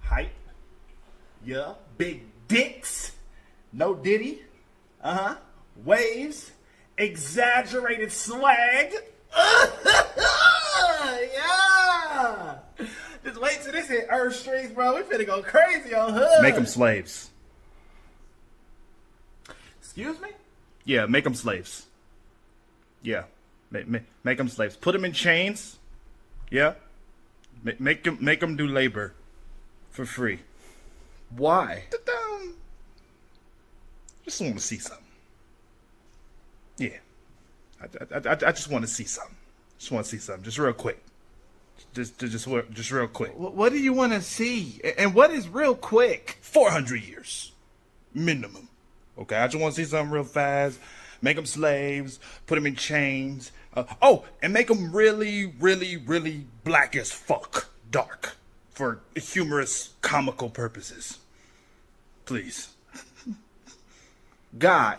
Hype. Yeah. Big dicks. No diddy. Waves. Exaggerated swag. Yeah. Just wait till this hit Earth Streets, bro. We finna go crazy on hood. Make them slaves. Excuse me? Yeah, make them slaves. Yeah, make them slaves. Put them in chains. Yeah, make them do labor for free. Why? Just want to see something. Yeah, I just want to see something. Just real quick. Just real quick. What do you want to see? And what is real quick? 400 years minimum. Okay, I just want to see something real fast. Make them slaves, put them in chains. And make them really, really, really black as fuck. Dark. For humorous, comical purposes. Please. God,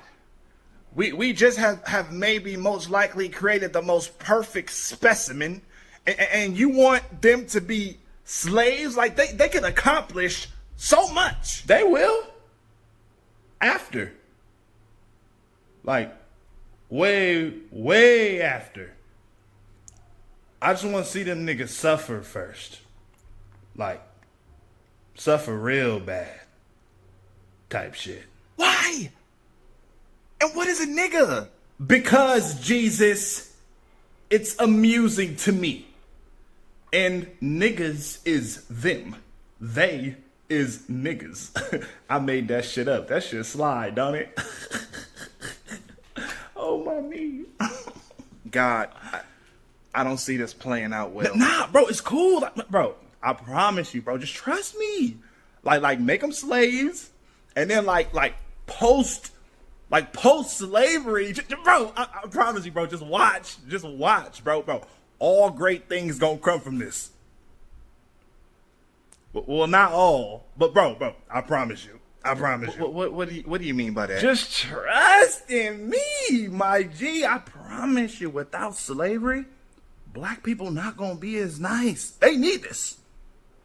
we just have maybe most likely created the most perfect specimen, and you want them to be slaves? Like, they can accomplish so much. They will. After. Like, way after. I just want to see them niggas suffer first. Like, suffer real bad. Type shit. Why? And what is a nigga? Because, Jesus, it's amusing to me. And niggas is them. They is niggas. I made that shit up. That shit slide, don't it? Oh, my knee. God, I don't see this playing out well. Nah, bro, it's cool. Bro, I promise you, bro. Just trust me. Like make them slaves. And then, like post slavery. Bro, I promise you, bro. Just watch, bro. All great things gonna come from this. Well, not all, but bro, I promise you. What do you mean by that? Just trust in me, my G. I promise you, without slavery, black people not gonna be as nice. They need this.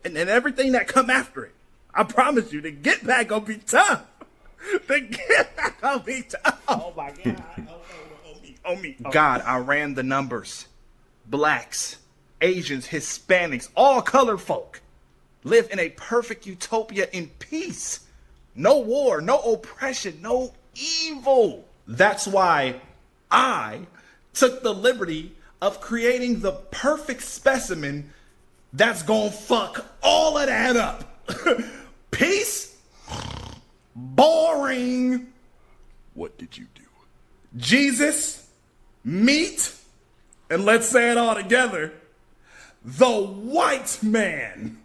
And everything that come after it. I promise you, the get back gonna be tough. The get back gonna be tough. Oh my God. On me. God, I ran the numbers. Blacks, Asians, Hispanics, all colored folk live in a perfect utopia in peace. No war, no oppression, no evil. That's why I took the liberty of creating the perfect specimen that's gonna fuck all of that up. Peace? Boring. What did you do? Jesus, meat, and let's say it all together, the white man.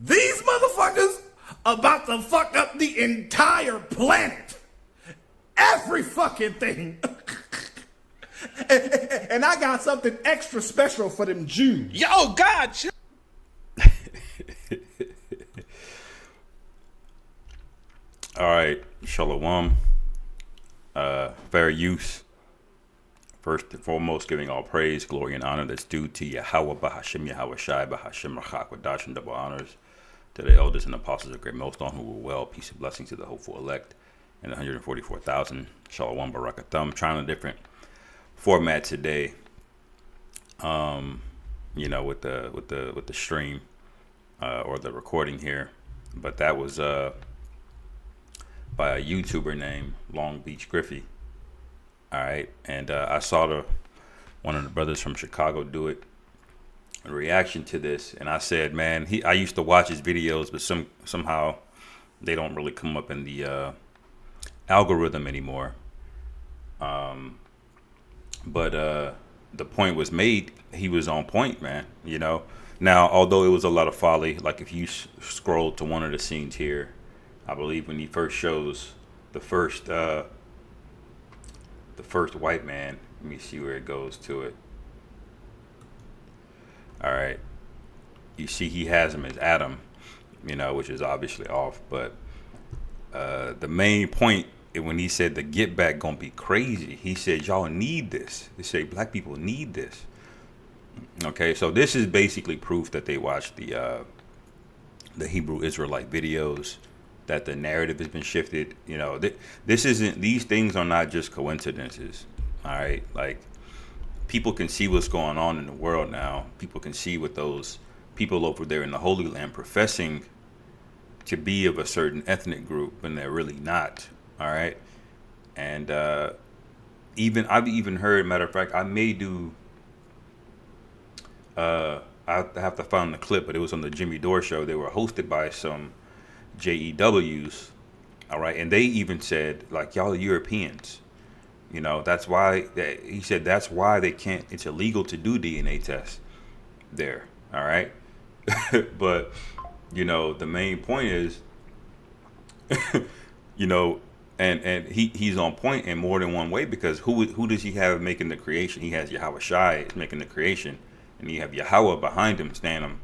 These motherfuckers about to fuck up the entire planet. Every fucking thing. And I got something extra special for them Jews. Yo, God. All right, Shalom. Fair use. First and foremost, giving all praise, glory, and honor that's due to Yahweh, Bahashim, Yahweh Shai, Bahashim, Rachak, Wadash, and double honors to the elders and apostles of Great Millstone who were well, peace and blessings to the hopeful elect, and the 144,000. Shalom, Barakatham. Trying a different format today. With the stream or the recording here, but that was by a YouTuber named Long Beach Griffy. All right, and I saw one of the brothers from Chicago do it in reaction to this, and I said, man, I used to watch his videos, but somehow they don't really come up in the algorithm anymore. But the point was made. He was on point, man. Now, although it was a lot of folly, like if you scroll to one of the scenes here, I believe when he first shows the first white man. Let me see where it goes to it. All right. You see he has him as Adam, which is obviously off. But the main point, when he said the get back gonna be crazy, he said, y'all need this. They say black people need this. Okay, so this is basically proof that they watched the Hebrew Israelite videos, that the narrative has been shifted. You know, this isn't, these things are not just coincidences. All right, like, people can see what's going on in the world now. People can see what those people over there in the Holy Land professing to be of a certain ethnic group, and they're really not. All right, and even I've even heard. Matter of fact, I may do. I have to find the clip, but it was on the Jimmy Dore show. They were hosted by some JEWs. All right, and they even said, like, y'all are Europeans. You know, that's why he said that's why they can't. It's illegal to do DNA tests there. All right, but you know, the main point is, you know, and he's on point in more than one way, because who does he have making the creation? He has Yahweh Shai making the creation, and you have Yahweh behind him, standing,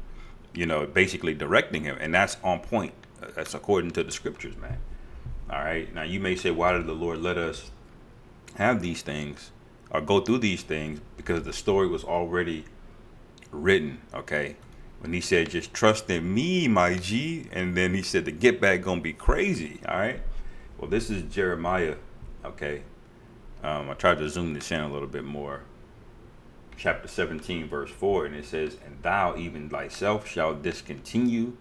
you know, basically directing him, and that's on point. That's according to the scriptures, man. All right. Now you may say, why did the Lord let us have these things or go through these things? Because the story was already written. Okay. When he said, just trust in me, my G, and then he said the get back gonna be crazy. All right. Well, this is Jeremiah. Okay. I tried to zoom this in a little bit more. Chapter 17, verse 4, and it says, and thou even thyself shalt discontinue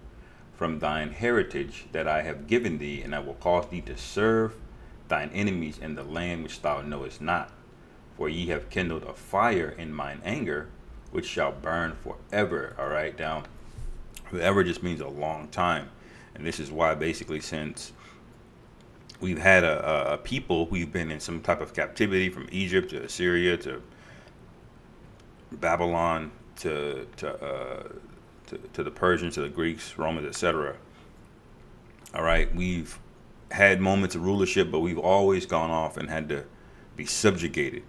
from thine heritage that I have given thee, and I will cause thee to serve thine enemies in the land which thou knowest not. For ye have kindled a fire in mine anger, which shall burn forever. All right, now, forever just means a long time. And this is why, basically, since we've had a people, we've been in some type of captivity, from Egypt to Assyria to Babylon to the Persians, to the Greeks, Romans, etc. All right, we've had moments of rulership, but we've always gone off and had to be subjugated.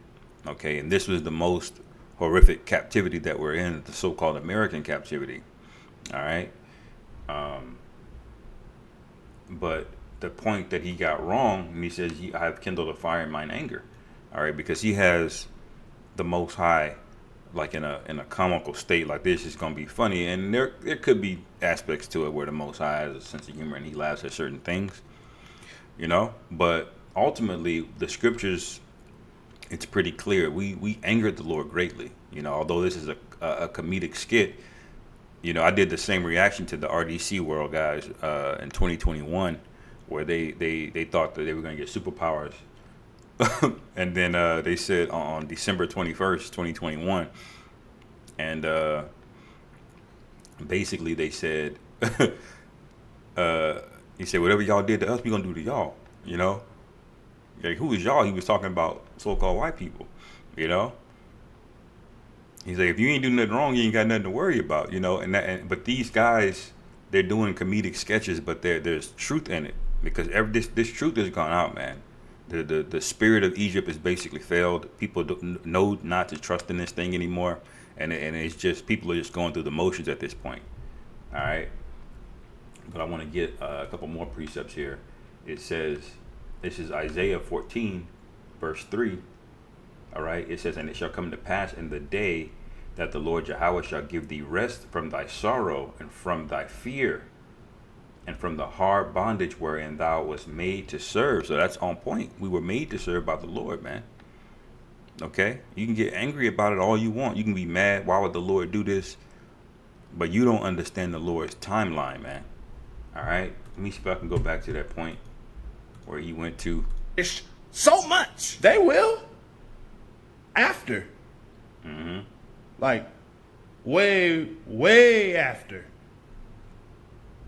Okay, and this was the most horrific captivity that we're in, the so-called American captivity. All right, but the point that he got wrong, and he says, I have kindled a fire in mine anger. All right, because he has the Most High, like in a comical state like this, is going to be funny, and there could be aspects to it where the Most High has a sense of humor and he laughs at certain things, you know. But ultimately, the scriptures, it's pretty clear. We angered the Lord greatly, you know. Although this is a comedic skit, you know, I did the same reaction to the RDC World guys in 2021, where they thought that they were going to get superpowers. And then they said on December 21st, 2021, and basically they said, he said, whatever y'all did to us, we gonna do to y'all, you know. Like, who is y'all? He was talking about so-called white people, you know. He's like, if you ain't doing nothing wrong, you ain't got nothing to worry about, you know. But these guys, they're doing comedic sketches, but there's truth in it, because this truth has gone out, man. The spirit of Egypt has basically failed. People don't know not to trust in this thing anymore, and it's just, people are just going through the motions at this point. All right, but I want to get a couple more precepts here. It says, this is Isaiah 14, verse 3. All right, it says, and it shall come to pass in the day that the Lord Yahweh shall give thee rest from thy sorrow and from thy fear, and from the hard bondage wherein thou was made to serve. So that's on point. We were made to serve by the Lord, man. Okay? You can get angry about it all you want. You can be mad, why would the Lord do this? But you don't understand the Lord's timeline, man. All right? Let me see if I can go back to that point where he went to. It's so much. They will. After. Mm-hmm. Like, way after.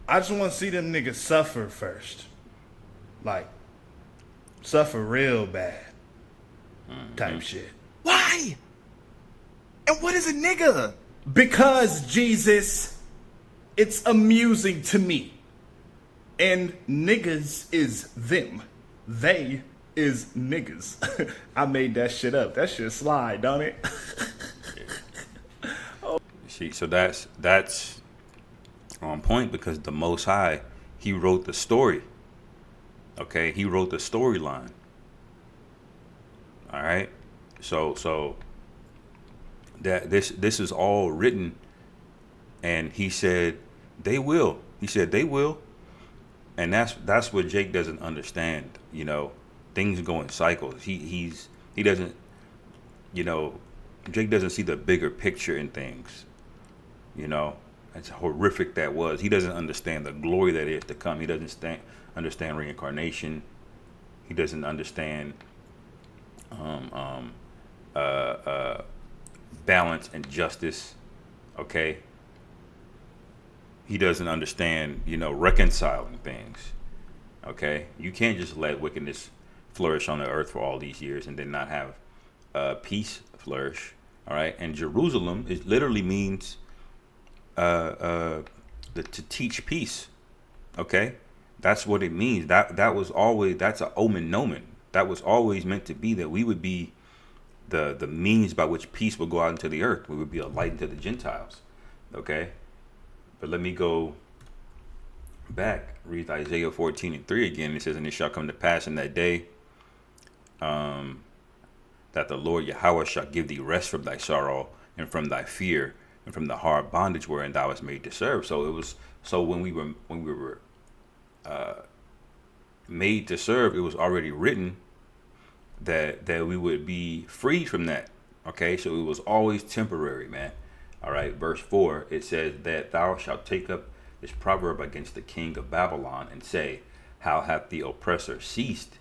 I just want to see them niggas suffer first. Like, suffer real bad. Type shit. Why? And what is a nigga? Because, Jesus, it's amusing to me. And niggas is them. They is niggas. I made that shit up. That shit slide, don't it? See, so that's on point, because the Most High, he wrote the story. Okay, he wrote the storyline. All right, so that this is all written, and he said they will. He said they will, and that's what Jake doesn't understand. Things go in cycles. He doesn't. Jake doesn't see the bigger picture in things. As horrific that was. He doesn't understand the glory that is to come. He doesn't understand reincarnation. He doesn't understand balance and justice. Okay. He doesn't understand, reconciling things. Okay. You can't just let wickedness flourish on the earth for all these years and then not have peace flourish. All right. And Jerusalem, it literally means to teach peace. Okay. That's what it means. That was always, that's an omen nomen. That was always meant to be that we would be the means by which peace would go out into the earth. We would be a light into the Gentiles. Okay. But let me go back, read Isaiah 14:3 again. It says, and it shall come to pass in that day that the Lord Yahweh shall give thee rest from thy sorrow and from thy fear and from the hard bondage wherein thou wast made to serve. So when we were made to serve, it was already written that we would be freed from that. Okay, so it was always temporary, man. All right, verse 4, it says that thou shalt take up this proverb against the king of Babylon and say, how hath the oppressor ceased?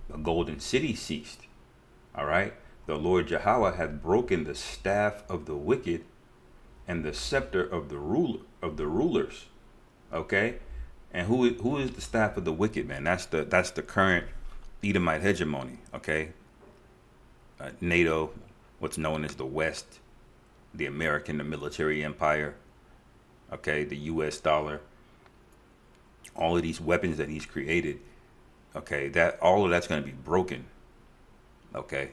The golden city ceased. All right, the Lord Yahweh hath broken the staff of the wicked and the scepter of the rulers. Okay, and who is the staff of the wicked, man? That's the current Edomite hegemony. Okay, NATO, what's known as the West, the military empire, okay, the US dollar, all of these weapons that he's created, okay, all of that's going to be broken. Okay,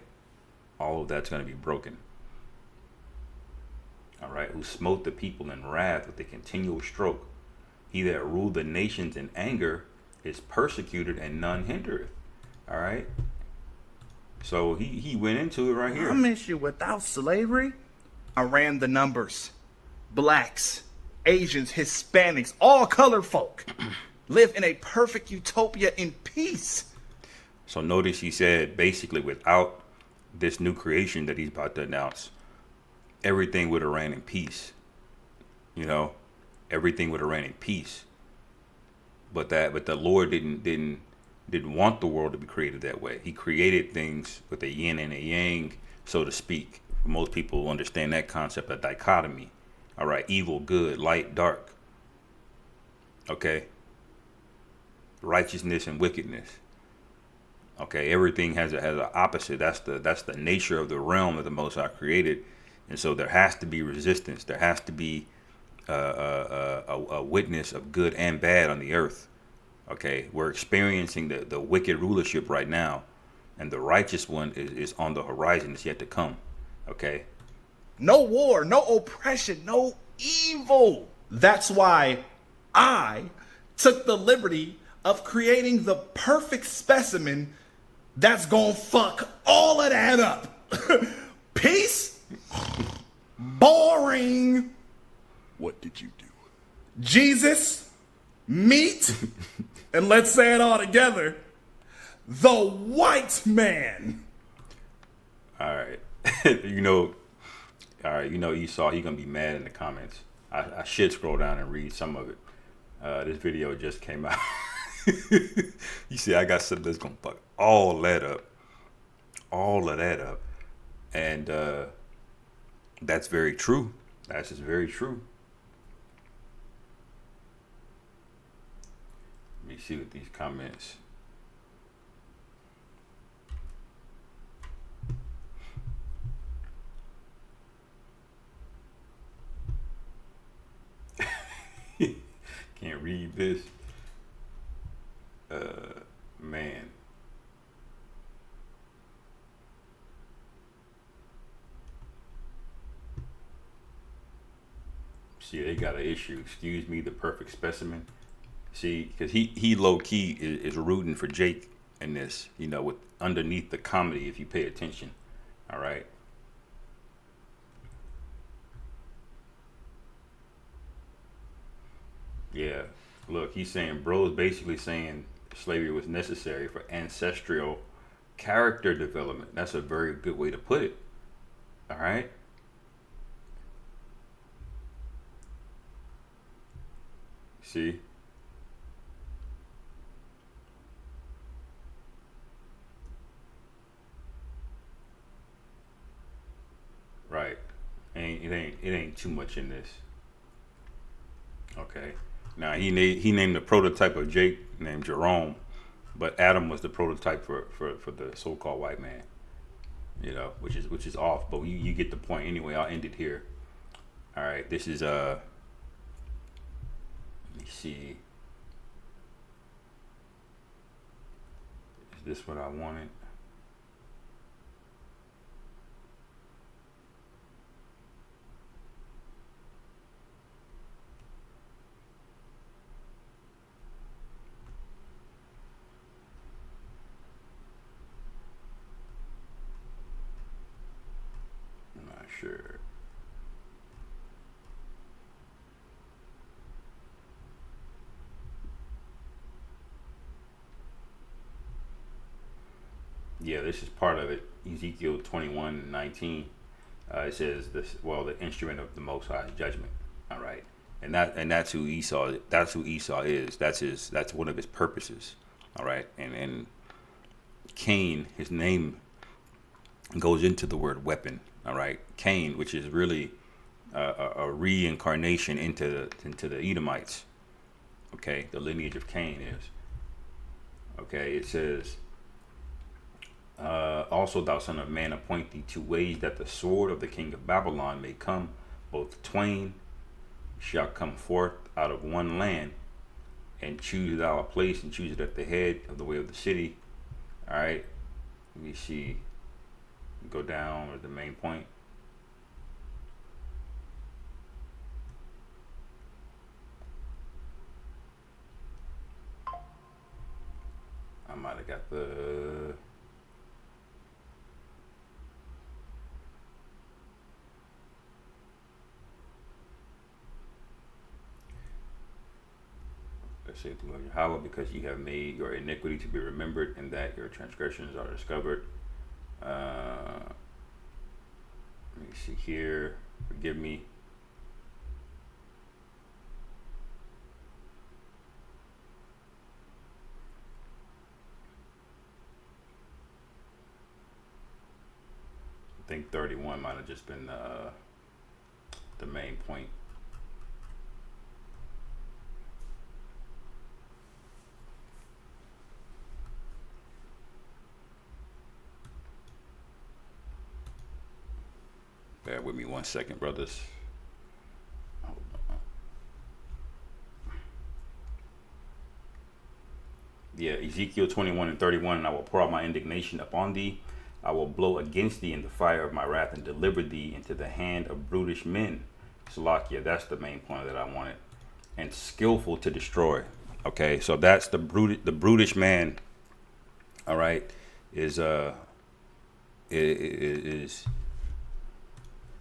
all of that's going to be broken. All right, who smote the people in wrath with a continual stroke. He that ruled the nations in anger is persecuted, and none hindereth. All right, so he went into it right here. I miss you without slavery. I ran the numbers. Blacks, Asians, Hispanics, all colored folk live in a perfect utopia in peace. So notice he said basically without this new creation that he's about to announce, everything would have ran in peace. Everything would have ran in peace. But the Lord didn't want the world to be created that way. He created things with a yin and a yang, so to speak. Most people understand that concept of dichotomy. All right, evil, good, light, dark. Okay. Righteousness and wickedness. Okay, everything has an opposite. That's the nature of the realm that the Most High created, and so there has to be resistance. There has to be a witness of good and bad on the earth. Okay, we're experiencing the wicked rulership right now, and the righteous one is on the horizon. It's yet to come. Okay. No war, no oppression, no evil. That's why I took the liberty of creating the perfect specimen that's gonna fuck all of that up. Peace? Boring. What did you do? Jesus, meat, and let's say it all together, the white man. All right. All right, Esau, he gonna be mad in the comments. I should scroll down and read some of it. This video just came out. You see, I got something that's gonna fuck all of that up, and that's very true. That's just very true. Let me see what these comments. Can't read this. Man. See, they got an issue. Excuse me, the perfect specimen. See, because he low key is rooting for Jake in this, with underneath the comedy, if you pay attention. All right. Look, he's saying, bro's basically saying slavery was necessary for ancestral character development. That's a very good way to put it. All right. See? Right. It ain't too much in this. Okay. Now he named the prototype of Jake named Jerome, but Adam was the prototype for the so-called white man. You know, which is off, but you get the point anyway. I'll end it here. All right. This is let me see. Is this what I wanted? I'm not sure. Yeah, this is part of it. Ezekiel 21:19. It says this. Well, the instrument of the Most High's judgment. All right, and that's who Esau. That's who Esau is. That's one of his purposes. All right, and Cain, his name goes into the word weapon. All right, Cain, which is really a reincarnation into the Edomites. Okay, the lineage of Cain is. Okay, it says. Also, thou son of man, appoint thee 2 ways that the sword of the king of Babylon may come. Both twain shall come forth out of one land, and choose thou a place, and choose it at the head of the way of the city. All right. Let me see. Go down with the main point. I might have got the. Say to Yahweh, because ye have made your iniquity to be remembered, and that your transgressions are discovered. Let me see here. Forgive me. I think 31 might have just been the main point. Bear with me 1 second, brothers. Hold on. Yeah, Ezekiel 21:31, and I will pour out my indignation upon thee. I will blow against thee in the fire of my wrath, and deliver thee into the hand of brutish men. Salakia, that's the main point that I wanted. And skillful to destroy. Okay, so that's the brutish man. All right, is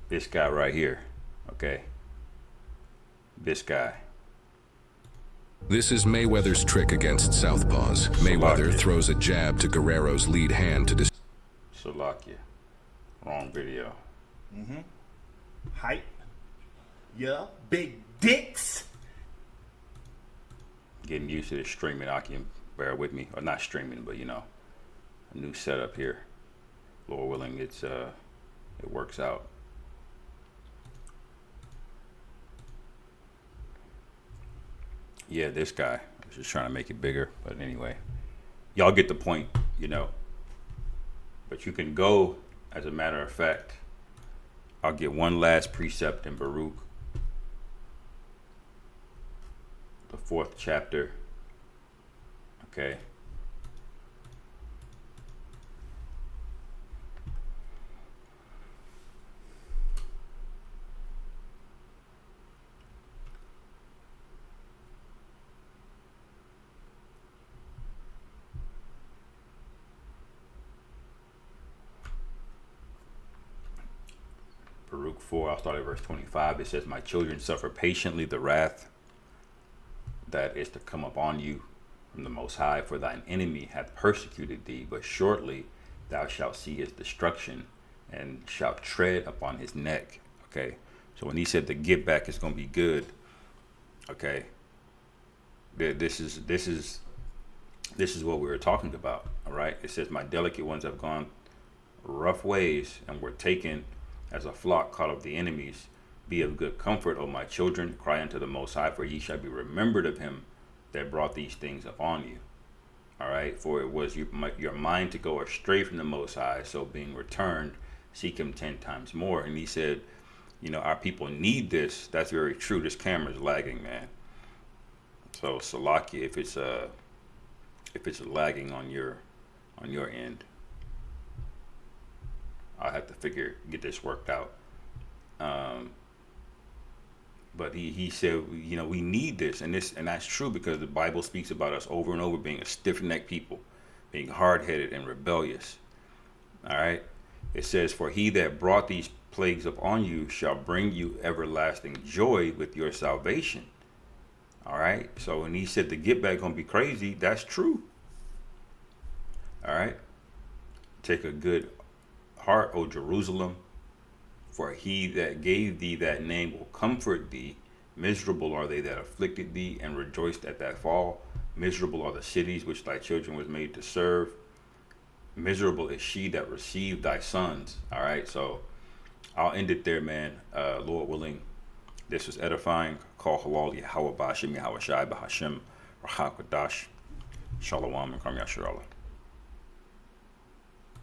this guy right here. Okay, this guy. This is Mayweather's trick against Southpaws. Mayweather throws a jab to Guerrero's lead hand to Salakia. Wrong video. Height. Yeah. Big dicks. Getting used to this streaming. I can bear with me. Or not streaming, but you know, a new setup here. Lord willing, it works out. Yeah, this guy. I was just trying to make it bigger. But anyway, y'all get the point, you know. But you can go, as a matter of fact, I'll get one last precept in Baruch, the 4th chapter. Okay. Baruch 4, I'll start at verse 25. It says, my children suffer patiently the wrath that is to come upon you from the Most High, for thine enemy hath persecuted thee, but shortly thou shalt see his destruction and shalt tread upon his neck. Okay, so when he said the get back is going to be good, okay, this is what we were talking about. All right, it says, my delicate ones have gone rough ways and were taken as a flock caught of the enemies. Be of good comfort, O my children, cry unto the Most High, for ye shall be remembered of him that brought these things upon you. All right, for it was your mind to go astray from the Most High, so being returned, seek him 10 times more. And he said, you know, our people need this. That's very true. This camera's lagging, man. So Salakia, if it's lagging on your end, I'll have to get this worked out. But he said, you know, we need this, and that's true, because the Bible speaks about us over and over being a stiff-necked people, being hard-headed and rebellious. All right, it says, for he that brought these plagues upon you shall bring you everlasting joy with your salvation. All right, so when he said the get back gonna be crazy, that's true. All right, take a good heart, O Jerusalem, for he that gave thee that name will comfort thee. Miserable are they that afflicted thee and rejoiced at that fall. Miserable are the cities which thy children was made to serve. Miserable is she that received thy sons. All right, so I'll end it there, man. Lord willing, this was edifying. Call halal Yahweh Ba'ashem Yahweh Shai Ba'Hashem Rahak Wadash Shalom and Kam Yasharallah.